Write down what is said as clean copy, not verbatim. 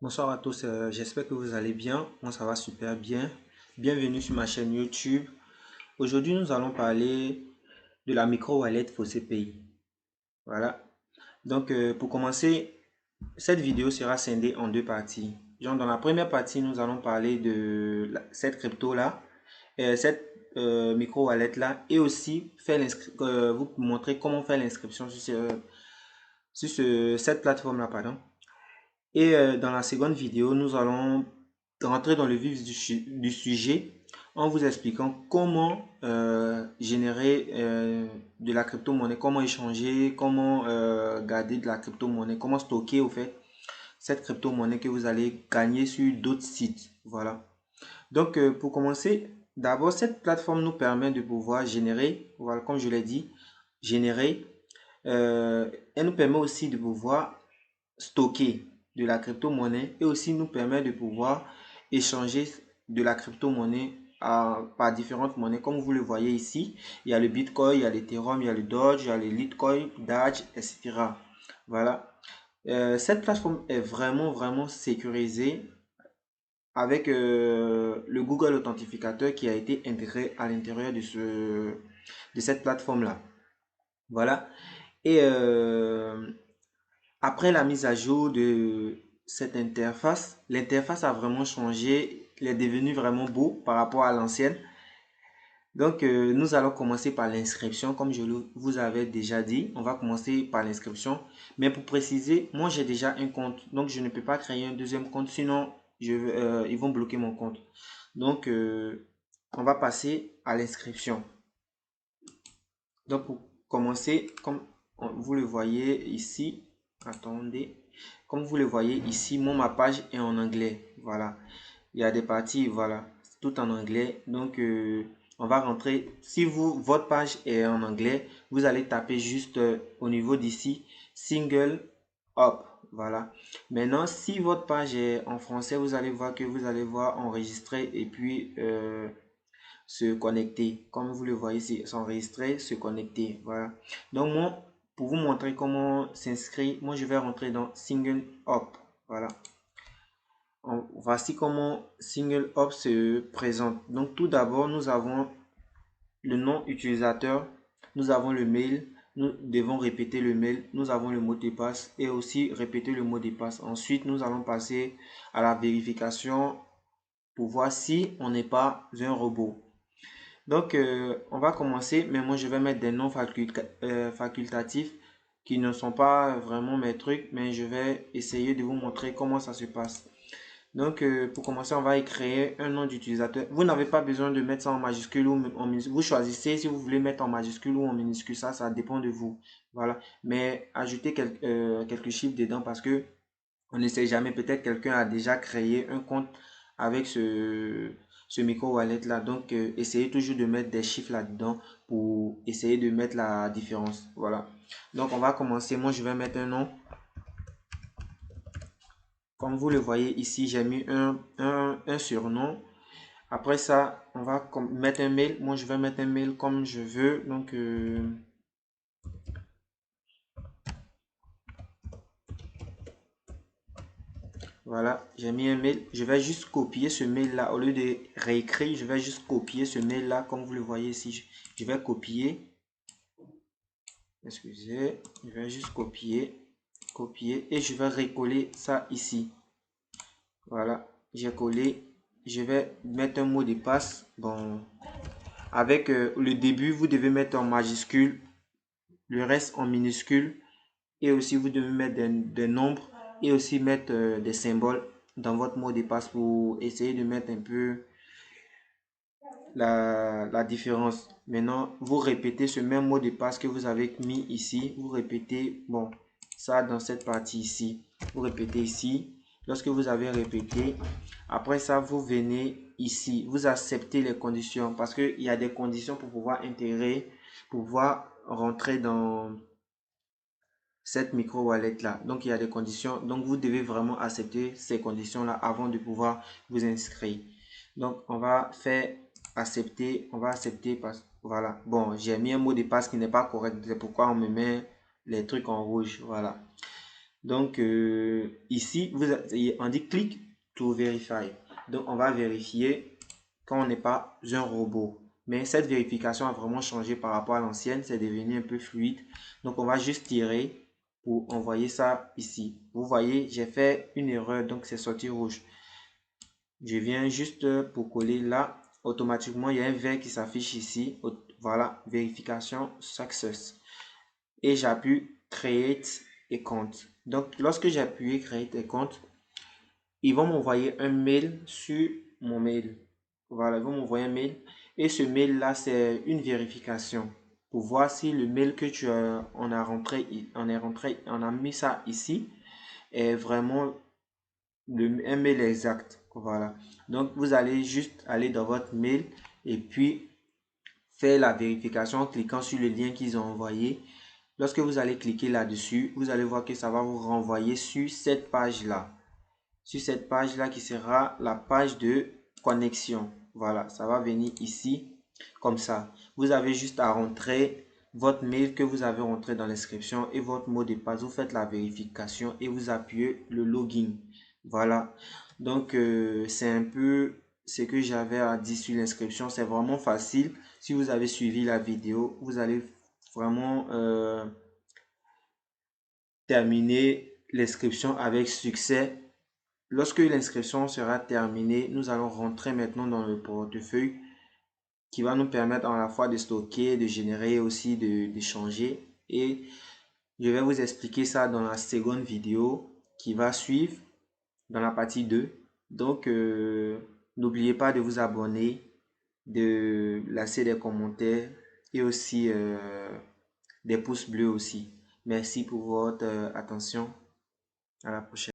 Bonsoir à tous, j'espère que vous allez bien. Moi, ça va super bien. Bienvenue sur ma chaîne YouTube. Aujourd'hui, nous allons parler de la micro-wallet Fossé Pays. Voilà. Donc, pour commencer, cette vidéo sera scindée en deux parties. Genre, dans la première partie, nous allons parler de cette crypto-là, cette micro-wallet-là, et aussi vous montrer comment faire l'inscription sur cette plateforme-là, pardon. Et dans la seconde vidéo, nous allons rentrer dans le vif du sujet en vous expliquant comment générer de la crypto-monnaie, comment échanger, comment garder de la crypto-monnaie, comment stocker au fait cette crypto-monnaie que vous allez gagner sur d'autres sites. Voilà. Donc pour commencer, d'abord cette plateforme nous permet de pouvoir générer, voilà, comme je l'ai dit, générer. Elle nous permet aussi de pouvoir stocker de la crypto-monnaie et aussi nous permet de pouvoir échanger de la crypto-monnaie par différentes monnaies. Comme vous le voyez ici, il y a le Bitcoin, il y a l'Ethereum, il y a le Doge, il y a le Litecoin, Dodge, etc. Voilà. Cette plateforme est vraiment sécurisée avec le Google Authentificateur qui a été intégré à l'intérieur de cette plateforme-là. Voilà. Et après la mise à jour de cette interface, l'interface a vraiment changé. Il est devenu vraiment beau par rapport à l'ancienne. Donc, nous allons commencer par l'inscription, comme vous avais déjà dit. On va commencer par l'inscription. Mais pour préciser, moi j'ai déjà un compte. Donc, je ne peux pas créer un deuxième compte. Sinon, ils vont bloquer mon compte. Donc, on va passer à l'inscription. Donc, pour commencer, comme vous le voyez ici, attendez, comme vous le voyez ici, ma page est en anglais. Voilà. Il y a des parties, voilà, tout en anglais. Donc, on va rentrer. Si votre page est en anglais, vous allez taper juste au niveau d'ici, single up. Voilà. Maintenant, si votre page est en français, vous allez voir que vous allez voir enregistrer et puis se connecter. Comme vous le voyez ici, s'enregistrer, se connecter. Voilà. Donc, moi, pour vous montrer comment s'inscrire, moi, je vais rentrer dans Single Up. Voilà. Voici comment Single Up se présente. Donc, tout d'abord, nous avons le nom utilisateur, nous avons le mail, nous devons répéter le mail, nous avons le mot de passe et aussi répéter le mot de passe. Ensuite, nous allons passer à la vérification pour voir si on n'est pas un robot. Donc, on va commencer, mais moi, je vais mettre des noms facultatifs qui ne sont pas vraiment mes trucs, mais je vais essayer de vous montrer comment ça se passe. Donc, pour commencer, on va créer un nom d'utilisateur. Vous n'avez pas besoin de mettre ça en majuscule ou en minuscule. Vous choisissez si vous voulez mettre en majuscule ou en minuscule. Ça dépend de vous. Voilà. Mais ajoutez quelques chiffres dedans parce que on ne sait jamais. Peut-être quelqu'un a déjà créé un compte avec ce micro-wallet là. Donc, essayez toujours de mettre des chiffres là-dedans pour essayer de mettre la différence. Voilà. Donc, on va commencer. Moi, je vais mettre un nom. Comme vous le voyez ici, j'ai mis un surnom. Après ça, on va mettre un mail. Moi, je vais mettre un mail comme je veux. Donc, voilà, j'ai mis un mail. Je vais juste copier ce mail-là. Au lieu de réécrire, je vais juste copier ce mail-là. Comme vous le voyez ici, je vais copier. Excusez, je vais juste copier et je vais recoller ça ici. Voilà, j'ai collé. Je vais mettre un mot de passe. Bon, avec le début, vous devez mettre en majuscule, le reste en minuscule. Et aussi, vous devez mettre des nombres et aussi mettre des symboles dans votre mot de passe pour essayer de mettre un peu la différence. Maintenant, vous répétez ce même mot de passe que vous avez mis ici. Vous répétez, bon, ça dans cette partie ici. Vous répétez ici. Lorsque vous avez répété, après ça, vous venez ici. Vous acceptez les conditions parce qu'il y a des conditions pour pouvoir intégrer, pour pouvoir rentrer dans cette micro wallet là. Donc il y a des conditions. Donc vous devez vraiment accepter ces conditions là avant de pouvoir vous inscrire. Donc on va faire accepter. On va accepter parce voilà. Bon, j'ai mis un mot de passe qui n'est pas correct. C'est pourquoi on me met les trucs en rouge. Voilà. Donc ici, on dit click to verify. Donc on va vérifier quand on n'est pas un robot. Mais cette vérification a vraiment changé par rapport à l'ancienne. C'est devenu un peu fluide. Donc on va juste tirer pour envoyer ça ici. Vous voyez, j'ai fait une erreur. Donc c'est sorti rouge. Je viens juste pour coller là. Automatiquement, il y a un vert qui s'affiche ici. Voilà, vérification success. Et j'appuie create et compte. Donc lorsque j'ai appuyé create et compte, ils vont m'envoyer un mail sur mon mail. Voilà, ils vont m'envoyer un mail. Et ce mail-là, c'est une vérification pour voir si le mail que tu as, on a mis ça ici, est vraiment un mail exact. Voilà. Donc, vous allez juste aller dans votre mail et puis faire la vérification en cliquant sur le lien qu'ils ont envoyé. Lorsque vous allez cliquer là-dessus, vous allez voir que ça va vous renvoyer sur cette page-là. Sur cette page-là qui sera la page de connexion. Voilà, ça va venir ici comme ça. Vous avez juste à rentrer votre mail que vous avez rentré dans l'inscription et votre mot de passe. Vous faites la vérification et vous appuyez le login. Voilà. Donc, c'est un peu ce que j'avais à dire sur l'inscription. C'est vraiment facile. Si vous avez suivi la vidéo, vous allez vraiment terminer l'inscription avec succès. Lorsque l'inscription sera terminée, nous allons rentrer maintenant dans le portefeuille qui va nous permettre à la fois de stocker, de générer aussi, de changer. Et je vais vous expliquer ça dans la seconde vidéo qui va suivre dans la partie 2. Donc, n'oubliez pas de vous abonner, de laisser des commentaires et aussi des pouces bleus aussi. Merci pour votre attention. À la prochaine.